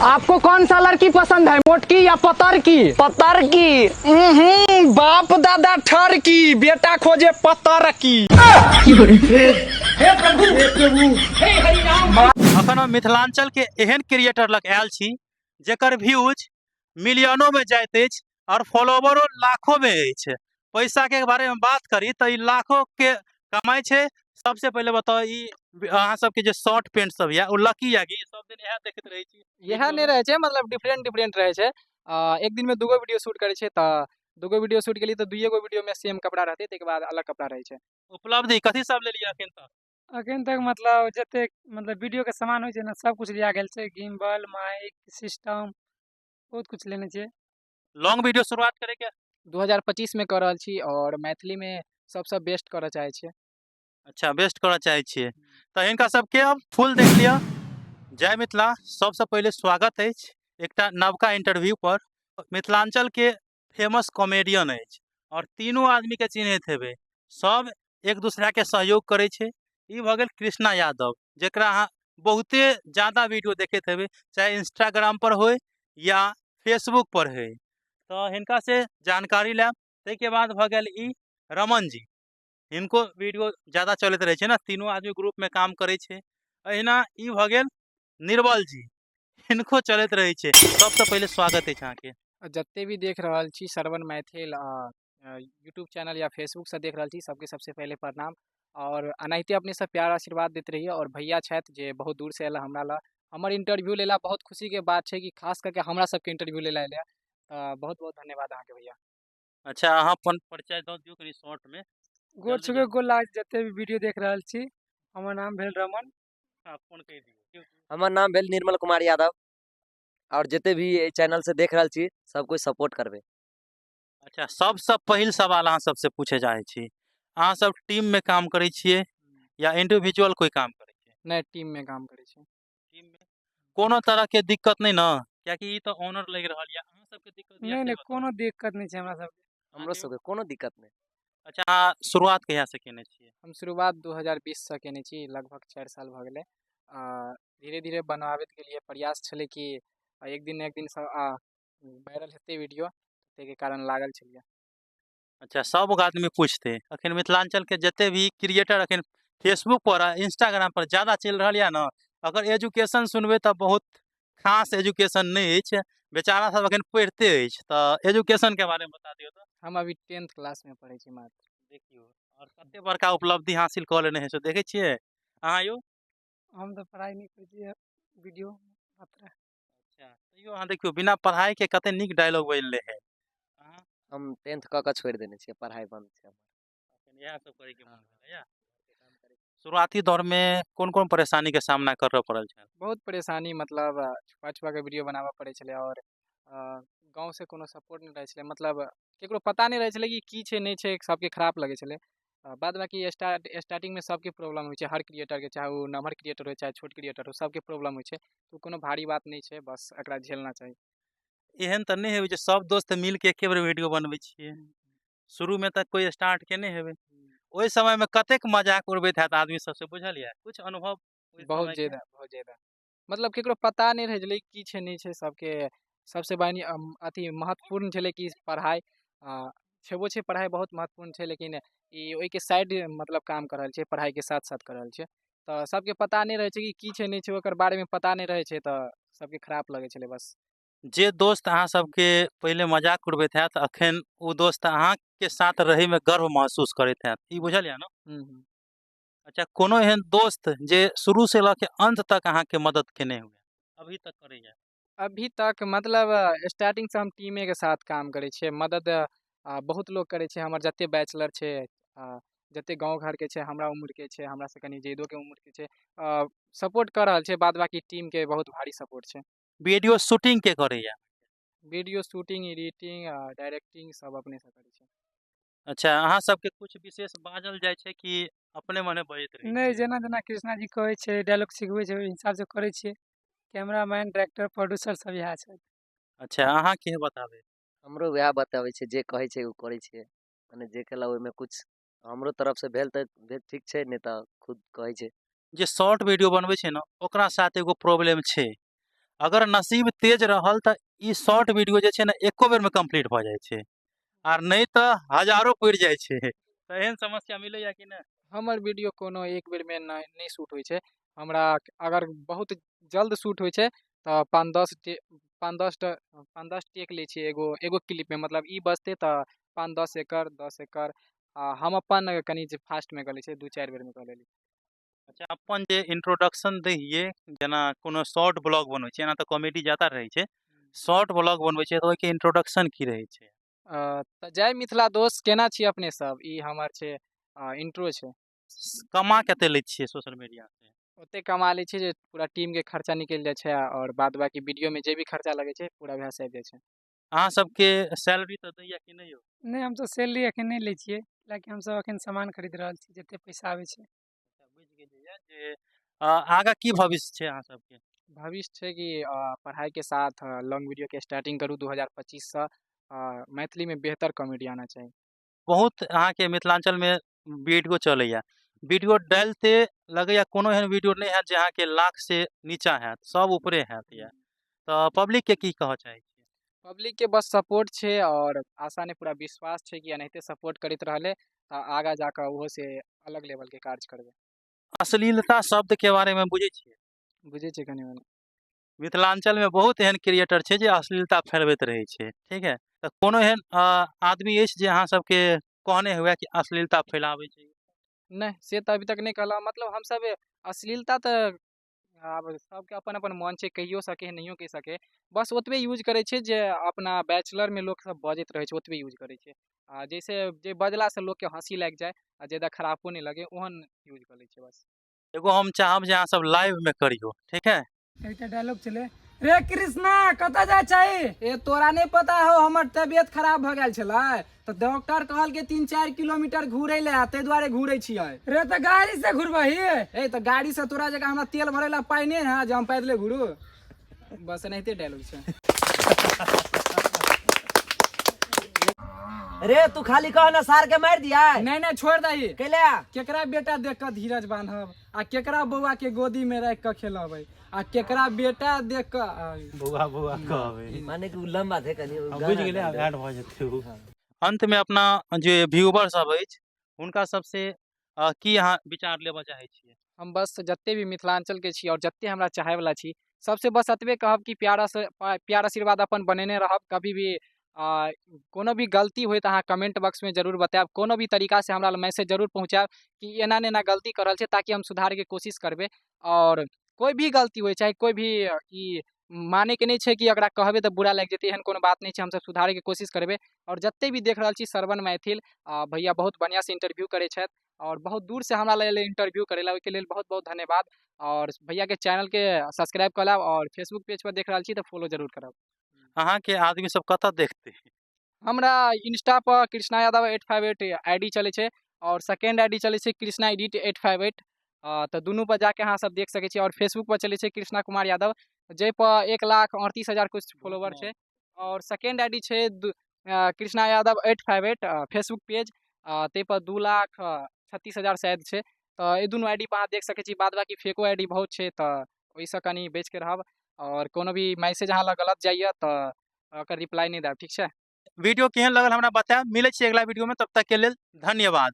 आपको कौन सा लड़की पसंद है, मोटकी या पतर की? पतर की। बाप दादा ठर की, बेटा खोजे पतर की। अखन हम मिथिलांचल के एहन क्रिएटर लग आयल छी जेकर व्यूज मिलियनों में जाइत अछि और फॉलोवरो लाखों में अछि। पैसा के बारे में बात करी तो लाखों के कमाई छै। सबसे पहले बताओ अहाँ सबके जे शॉर्ट पेंट सब या लकी या सब दिन इएह देखैत रहे छी? यह नहीं रहे छे, मतलब डिफरेंट रहे छे। एक दिन में दूगो वीडियो शूट करे छे, तो दूगो वीडियो शूट के लिए तो दुइये गो वीडियो में सेम कपड़ा रहते, के बाद अलग कपड़ा रहे छे। उपलब्धि कथी सब ले लिया अखन तक? अखन तक मतलब जते मतलब वीडियो के सामान हो ना सब कुछ लिया गेल छे, गिम्बल, माइक, सिस्टम, बहुत कुछ लेने छे। लॉन्ग वीडियो शुरुआत करे के 2025 में कर रहल छी और मैथिली में सबसे बेस्ट करऽ चाहे छे। अच्छा, बेस्ट करऽ चाहे छियै तो हिनका सबके अब फुल देख लिया। जय मिथिला। सबसे पहले स्वागत है एकटा नवका इंटरव्यू पर। मिथिलांचल के फेमस कॉमेडियन है और तीनों आदमी के चिन्हित हेबे, सब एक दूसरा के सहयोग करे छे। ई भ गेल कृष्णा यादव, जेकरा अहाँ बहुते ज्यादा वीडियो देखते हेबे, चाहे इंस्टाग्राम पर हो या फेसबुक पर हो। तो हिनका से जानकारी लेब। ताके बाद भ गेल ई रमन जी, इनको वीडियो ज्यादा चलते रहे ना, तीनों आदमी ग्रुप में काम करे छे। अहिना ई भ गेल निर्बल जी, इनको चलते रहे छे। सबसे पहले स्वागत है अहाँ के। जते भी देख रहल छी श्रवण मैथिल यूट्यूब चैनल या फेसबुक से देख रहल छी, सबके सबसे पहले प्रणाम। और अनाहिते अपने सब प्यार आशीर्वाद देते रहिए। और भैया छथि जे बहुत दूर से एला हमरा ला हमर इंटरव्यू लेला, बहुत खुशी के बात है कि खास करके हमरा सबके इंटरव्यू लेला एला। बहुत बहुत धन्यवाद अहाँ के भैया। अच्छा, अहाँ अपन परिचय दो दियो कनी शॉर्ट में। गोर छुके गोर लाग जते भी वीडियो देख रहल छी। हमर नाम भेल रमन। फोन कह दियो। हमर नाम भेल निर्मल कुमार यादव और जिते भी ये चैनल से देख रहल छी सब कोई सपोर्ट करबे। अच्छा, सबसे पहिल सवाल अहाँ सबसे पूछे चाहे छी, अहाँ सब टीम में काम करे छिए या इंडिविजुअल कोई काम करे छिए? नहीं, टीम में काम करे छी। टीम में कोनो तरह के दिक्कत नहीं ना, क्याकि ई तो ऑनर लग रहल या अहाँ सबके दिक्कत या? नहीं कोनो दिक्कत नहीं छे हमरा सबके। हमरो सबके कोनो दिक्कत नहीं। अच्छा, अहाँ शुरुआत कहिया से केने छिए? हम शुरुआत 2020 से केने छी, लगभग 4 साल भ गेले। धीरे धीरे बनावे के लिए प्रयास छले कि एक दिन से वायरल हेते वीडियो, के कारण लागल छलिए। अच्छा, सब आदमी पूछते अखन मिथिलांचल के जते भी क्रिएटर अखन फेसबुक पर इंस्टाग्राम पर ज्यादा चल रहा है ना, अगर एजुकेशन सुनबे तो बहुत खास एजुकेशन नहीं है। बेचारा सब अखन पढ़ते है, तो एजुकेशन के बारे में बता दियो तो। हम अभी 10th क्लास में पढ़े छी मात्र। देखियो, और कते बड़का उपलब्धि हासिल कर लेने है सो देखे छिए अहाँ यो। हम तो पढ़ाई नहीं करे छी, वीडियो मात्र। अच्छा, तैयो अहाँ देखियो बिना पढ़ाई के कते निक डायलॉग बोलले है। अहाँ हम 10th क के छोड़ देने छी, पढ़ाई बंद छै हमर। यह सब करे के मन है या? शुरुआती दौर में कौन-कौन परेशानी के सामना करऽ पड़ल छै? बहुत परेशानी, मतलब छुपा-छुपा के वीडियो बनाबऽ पड़े छले और गाँव से कोनो सपोर्ट नहीं रहे छले, मतलब केकरो पता नहीं रहे छले कि की छै नहीं छै, सबके खराब लगे छले। बाद बाकी स्टार्टिंग में सबके प्रॉब्लम होइ छै, हर क्रिएटर के, चाहे वो नमहर क्रिएटर हो चाहे छोट क्रिएटर हो, सबके प्रॉब्लम होइ छै। तो कोनो भारी बात नहीं छै, बस एकरा झेलना चाही। एहन त नहीं है जे सब दोस्त मिल के एके बेर वीडियो बनबै छिए? शुरू में तक कोई स्टार्ट केने हेबे, ओइ समय में कतेक मजाक उड़बैत हैत आदमी सब से बुझल या? कुछ अनुभव ओइ बहुत समय के? ज़्यादा, बहुत ज़्यादा। मतलब केकरो पता नहीं रहे छले की छै नहीं छै, सबके सबसे बानी अथी महत्वपूर्ण छले कि पढ़ाई। छेबो छै पढ़ाई बहुत महत्वपूर्ण छै, लेकिन ई ओइ के साइड मतलब काम कर रहल छै, पढ़ाई के साथ-साथ कर रहल छै। तो सबके पता नहीं रहे छै कि की छै नहीं छै, ओकर बारे में पता नहीं रहे छै, तो सबके खराब लगे छले बस। जे दोस्त अहाँ सबके पहले मजाक उड़बैत हैत, अखन ओ दोस्त अहाँ के साथ रहे में गर्व महसूस करैत हैत, ई बुझल या न? अच्छा, कोनो एहन दोस्त जे शुरू से ल के अंत तक अहाँ के मदद केने हुए, अभी तक करैया? अभी तक मतलब स्टार्टिंग से हम टीमे के साथ काम करे छिए। मदद बहुत लोग करे छै, हमर जते बैचलर छै, जते गाँव घर के छै, हमरा उम्र के छै, हमरा से कनी ज्यादो के उम्र के छै, सपोर्ट कर रहल छै। बाद बाकी टीम के बहुत भारी सपोर्ट छै। वीडियो शूटिंग के करैया? वीडियो शूटिंग, एडिटिंग, डायरेक्टिंग सब अपने से करे छै। अच्छा, अहाँ सबके कुछ विशेष बाजल जाय छै कि अपने मने बजैत रहै नहीं, छियै? जेना जेना कृष्णा जी कहे छै, डायलॉग सिखबै छै, ओहि हिसाब से करे छिए। कैमरामैन, डायरेक्टर, प्रोड्यूसर सब इएह छै। अच्छा, अहाँ के बताबे? हमरो वएह बताबै छै, जे कहै छै उ करै छिए, माने जे केला ओइ में कुछ हमरो तरफ से भेल त ठीक छै, नहीं त खुद कहै छै। जे शॉर्ट वीडियो बनबै छै न, ओकरा साथ एगो प्रॉब्लम छै। अगर नसीब तेज रहल तऽ ई शॉर्ट वीडियो जे छै ने एको बेर में कंप्लीट भऽ जाइ छै, आर नहीं तऽ हजारों पड़ि जाइ छै। तऽ एहन समस्या मिलैया कि नहीं? हमर वीडियो कोनो एक बेर में नहीं शूट होइ छै। हमरा अगर बहुत जल्द शूट होइ छै तऽ 5-10 टेक लै छियै एगो एगो क्लिप में, मतलब ई बजतै तऽ 5-10 एकर 10 एकर हम अपन कनि जे फास्टमे कऽ लै छियै 2-4 बेरमे कऽ लेली। अच्छा, अपन जे इंट्रोडक्शन दै हियै, जेना कोनो शॉर्ट ब्लॉग बनबै छै, एना तऽ कॉमेडी ज्यादा रहै छै, शॉर्ट ब्लॉग बनबै छै तऽ ओहिके इंट्रोडक्शन की रहै छै? तऽ जय मिथिला दोस्त, केना छी अपने सब? ई हमर छै इंट्रो छै। कमा कते लै छियै सोशल मीडिया से? ओते कमा लै छियै जे पूरा टीमके खर्चा निकलि जाइ छै, और बाद बाकी वीडियोमे जे भी खर्चा लगै छै पूरा वएह से आबि जाइ छै। अहाँ सबके सैलरी तऽ दैया कि नहीं यौ? नहीं, हम तो सैलरी एखन नहीं लै छियै, कियाकि हम सब एखन सामान खरीद रहल छी, जते पैसा आबै छै। बुझि गेलियै जे आगाँ की भविष्य छै अहाँ सबके? भविष्य छै कि पढ़ाई के साथ लॉन्ग वीडियो के स्टार्टिंग करू 2025 से। मैथिली में बेहतर कॉमेडी आना चाहिए। बहुत अहाँके मिथिलांचल में वीडियो चलैया, वीडियो डालते लगैया कोनो एहन वीडियो नहीं हैत जे अहाँके लाख से नीचा हैत, सब ऊपरे हैत या। तऽ पब्लिक के की कहऽ चाहै छियै? पब्लिक के बस सपोर्ट छै, और आशा ने पूरा विश्वास छै कि एनाहिते सपोर्ट करैत रहले तऽ आगा जाकऽ ओहो से अलग लेवल के कार्य करबै। अश्लीलता शब्द के बारे में बुझै छियै? बुझे छै कनि मनि। मिथिलांचल में बहुत एहन क्रिएटर छै जे अश्लीलता फैलबैत रहै छै, ठीक है? तऽ कोनो एहन आदमी अछि जे अहाँ सबके कहने हुए कि अश्लीलता फैलाबै छै? नहीं, से तऽ अभी तक नहीं कहला, मतलब हम सब अश्लीलता तऽ आब सबके अपन अपन मन छै, कहियो सके नहियो कहि सके। बस ओतबे यूज करै छै जे अपना बैचलर में लोक सब बजैत रहै छै, ओतबे यूज करै छै। जैसे जे बजला से लोग के हँसी लागि जाए आ ज्यादा खराबो नहीं लगे, ओहन यूज कर लै छै बस। एगो हम चाहब जे अहाँ सब लाइव में करियो, ठीक है? एकटा डायलॉग चले, रे कृष्णा कतऽ जाय छही? ए तोरा नहीं पता हो हमर तबियत खराब भऽ गेल छलै तऽ डॉक्टर कहलकै 3-4 किलोमीटर घूरै ले, ताहि दुआरे घूरै छियै। रे तऽ गाड़ी से घुरबही। ए तऽ गाड़ी से तोरा जगह हमरा तेल भरे ला पाई नहीं है जे हम पैदले घूरू? बस एनाहिते डायलॉग छै। रे तू खाली कह ना सार के मार दिया। नहीं नहीं छोड़ दही। कैले केकरा बेटा देख कर धीरज बांधब आ केकरा बौआ के गोदी में रख कर खेलबै आ केकरा बेटा देख कर बुआ बुआ कहबै। माने कि उ लंबा थे कनी बुझ गेलै, आब ऐड भऽ जेतै उ। अंत में अपना जे व्यूअर सब अछि हुनका सबसे की अहाँ विचार लेबऽ चाहै छियै? हम बस जते भी मिथिलांचल के छी और जते हमरा चाहे वाला छी, सबसे बस एतबे कहब कि प्यार आशीर्वाद अपन बनेने रहब। कभी भी कोनो भी गलती होय तऽ अहाँ कमेंट बॉक्स में जरूर बताएब, कोनो भी तरीका से हमरा मैसेज जरूर पहुँचाएब कि एना ने एना गलती कर रहल छै, ताकि हम सुधार के कोशिश करबै। और कोई भी गलती होय, चाहे कोई भी ई माने के नहीं छै कि एकरा कहबै तऽ बुरा लागि जेतै, एहन कोनो बात नहीं छै। हम सब सुधारे के कोशिश करबै। और जते भी देख रहल छी श्रवण मैथिल भैया बहुत बढ़िया से इंटरव्यू करै छथि, और बहुत दूर से हमरा लेल इंटरव्यू करेला, ओहिके लेल बहुत बहुत धन्यवाद। और भैया के चैनल के सब्सक्राइब कर लेब, और फेसबुक पेज पर देख रहल छी तऽ फॉलो जरूर करब। अहाँ के आदमी सब कतऽ देखतै? हमरा इंस्टा पर कृष्णा यादव 858 आईडी चलै छै, और सेकेंड आईडी चलै छै कृष्णा एडिट 858। तऽ दुनू पर जाके अहाँ सब देख सकै छी। और फेसबुक पर चलै छै कृष्णा कुमार यादव, जाहि पर 1,38,000 कुछ फॉलोवर छै। और सेकेंड आईडी छै कृष्णा यादव 858 फेसबुक पेज, ताहि पर 2,36,000 शायद छै। तऽ ई दुनू आईडी पर अहाँ देख सकै छी। बाद बाकी फेको आईडी बहुत छै, तऽ ओहिसँ कनि बचि के रहब। और कोनो भी मैसेज अहाँ लग गलत जाइए तऽ ओकर रिप्लाई नहीं देब, ठीक छै? वीडियो केहन लगल हमरा बताएब। मिलै छी अगला वीडियो में, तब तक के लेल धन्यवाद।